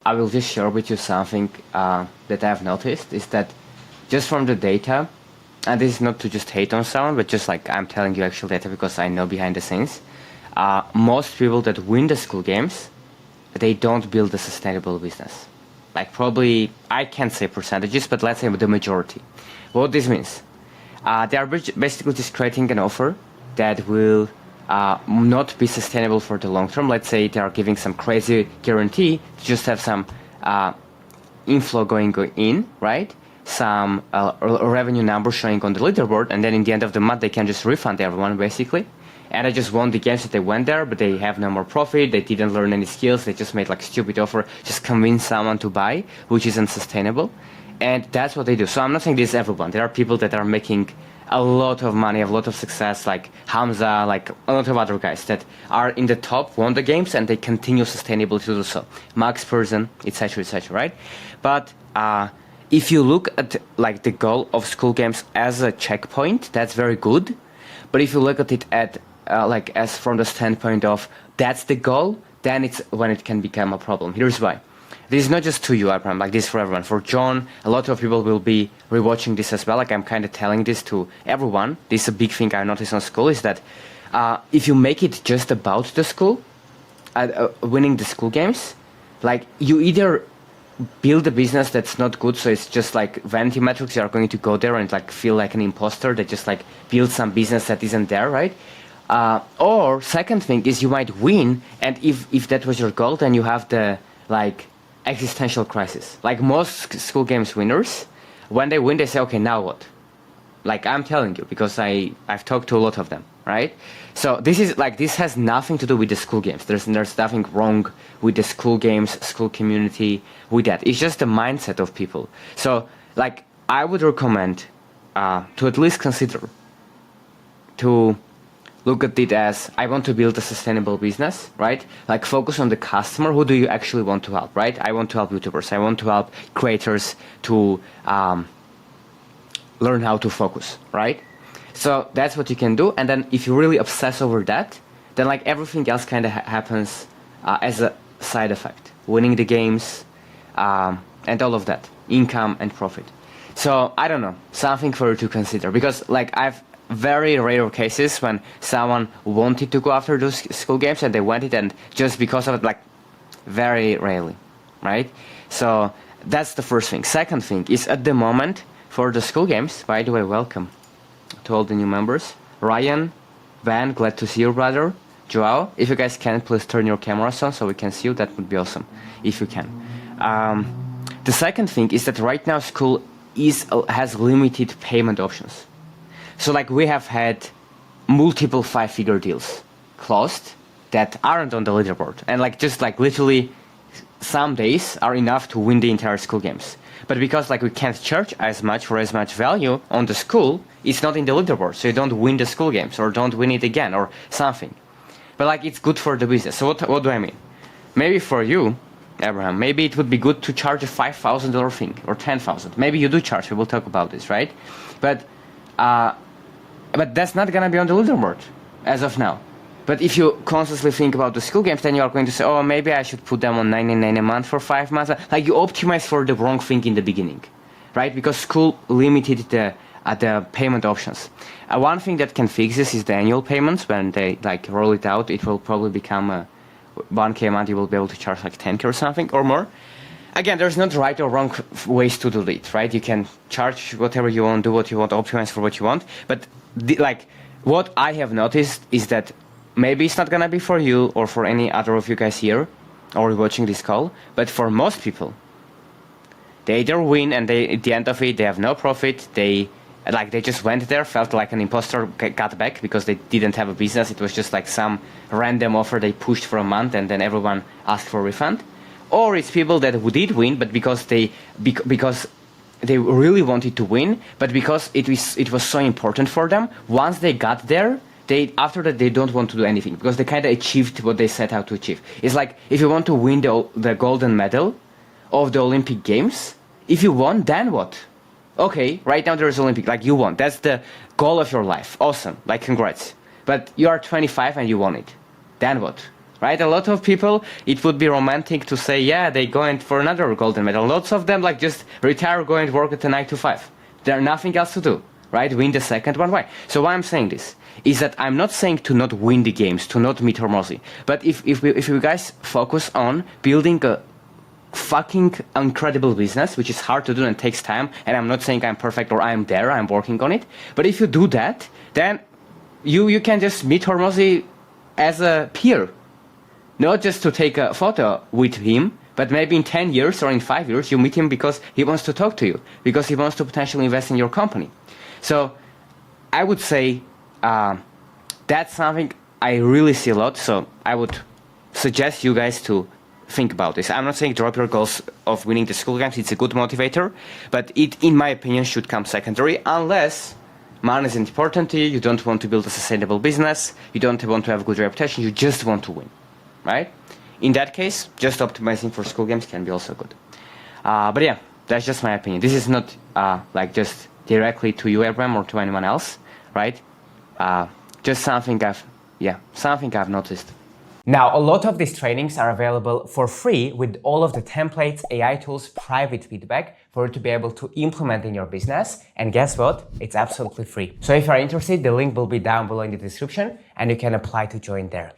I will just share with you something that I've noticed is that just from the data, and this is not to just hate on someone, but just like I'm telling you actual data because I know behind the scenes, most people that win the school games, they don't build a sustainable business. Like probably, I can't say percentages, but let's say the majority. What this means, they are basically just creating an offer that will not be sustainable for the long term. Let's say they are giving some crazy guarantee to just have some inflow going in, right? Some revenue number showing on the leaderboard, and then in the end of the month they can just refund everyone basically. And I just won the games that they went there, but they have no more profit, they didn't learn any skills, they just made like stupid offer, just convince someone to buy, which isn't sustainable. And that's what they do. So I'm not saying this is everyone. There are people that are making a lot of money, a lot of success, like Hamza, like a lot of other guys that are in the top, won the games, and they continue sustainably to do so. Max, Perzon, etc., right? But if you look at like the goal of school games as a checkpoint, that's very good. But if you look at it at like as from the standpoint of that's the goal, then it's when it can become a problem. Here's why. This is not just to you, Abraham, like this for everyone. For John, a lot of people will be rewatching this as well. Like I'm kind of telling this to everyone. This is a big thing I noticed on Skool is that if you make it just about the school, winning the school games, like you either build a business that's not good, so it's just like vanity metrics, you are going to go there and like feel like an imposter that just like build some business that isn't there, right? Or second thing is you might win, and if that was your goal, then you have the like existential crisis. Like most school games winners, when they win, they say, okay, now what? Like I'm telling you, because I've talked to a lot of them, right? So this is like, this has nothing to do with the school games. There's nothing wrong with the school games, school community, with that. It's just the mindset of people. So like I would recommend to at least consider to look at it as I want to build a sustainable business, right? Like focus on the customer. Who do you actually want to help, right? I want to help YouTubers. I want to help creators to learn how to focus, right? So that's what you can do. And then if you really obsess over that, then like everything else kind of happens as a side effect. Winning the games and all of that, income and profit. So I don't know, something for you to consider, because like I've very rare cases when someone wanted to go after those school games and they went it, and just because of it, like very rarely, right? So that's the first thing. Second thing is at the moment for the school games, by the way, welcome to all the new members. Ryan, Van, glad to see you, brother. Joao, if you guys can, please turn your cameras on so we can see you. That would be awesome, if you can. The second thing is that right now Skool has limited payment options. So like we have had multiple 5-figure deals closed that aren't on the leaderboard. And like just like literally some days are enough to win the entire school games. But because like we can't charge as much for as much value on the school, it's not in the leaderboard. So you don't win the school games or don't win it again or something. But like it's good for the business. So what do I mean? Maybe for you, Abraham, maybe it would be good to charge a $5,000 thing or $10,000. Maybe you do charge. We will talk about this, right? But that's not going to be on the leaderboard as of now. But if you consciously think about the school games, then you are going to say, oh, maybe I should put them on $99 a month for 5 months. Like you optimize for the wrong thing in the beginning, right? Because Skool limited the payment options. One thing that can fix this is the annual payments. When they like roll it out, it will probably become 1K a month. You will be able to charge like 10K or something or more. Again, there's not right or wrong ways to do it, right? You can charge whatever you want, do what you want, optimize for what you want. But like what I have noticed is that maybe it's not gonna be for you or for any other of you guys here or watching this call, but for most people, they either win and they at the end of it they have no profit. They just went there, felt like an imposter, got back because they didn't have a business. It was just like some random offer they pushed for a month and then everyone asked for a refund. Or it's people that did win, but because they really wanted to win, but because it was so important for them, once they got there, after that they don't want to do anything because they kind of achieved what they set out to achieve. It's like if you want to win the golden medal of the Olympic Games, if you won, then what? Okay, right now there's Olympic, like you won. That's the goal of your life. Awesome, like congrats. But you are 25 and you won it. Then what? right? A lot of people, it would be romantic to say, yeah, they go in for another golden medal. Lots of them like just retire, go and work at a 9 to 5. There's nothing else to do, right? Win the second one. Why? So why I'm saying this is that I'm not saying to not win the games, to not meet Hormozi. But if you guys focus on building a fucking incredible business, which is hard to do and takes time, and I'm not saying I'm perfect or I'm there, I'm working on it, but if you do that, then you can just meet Hormozi as a peer, not just to take a photo with him, but maybe in 10 years or in 5 years you meet him because he wants to talk to you, because he wants to potentially invest in your company. So I would say that's something I really see a lot, so I would suggest you guys to think about this. I'm not saying drop your goals of winning the Skool games, it's a good motivator, but it, in my opinion, should come secondary, unless money is important to you, you don't want to build a sustainable business, you don't want to have a good reputation, you just want to win, right? In that case, just optimizing for Skool games can be also good. But yeah, that's just my opinion. This is not like just directly to you, Abraham, or to anyone else, right? Just something I've noticed. Now, a lot of these trainings are available for free with all of the templates, AI tools, private feedback for you to be able to implement in your business. And guess what? It's absolutely free. So if you're interested, the link will be down below in the description and you can apply to join there.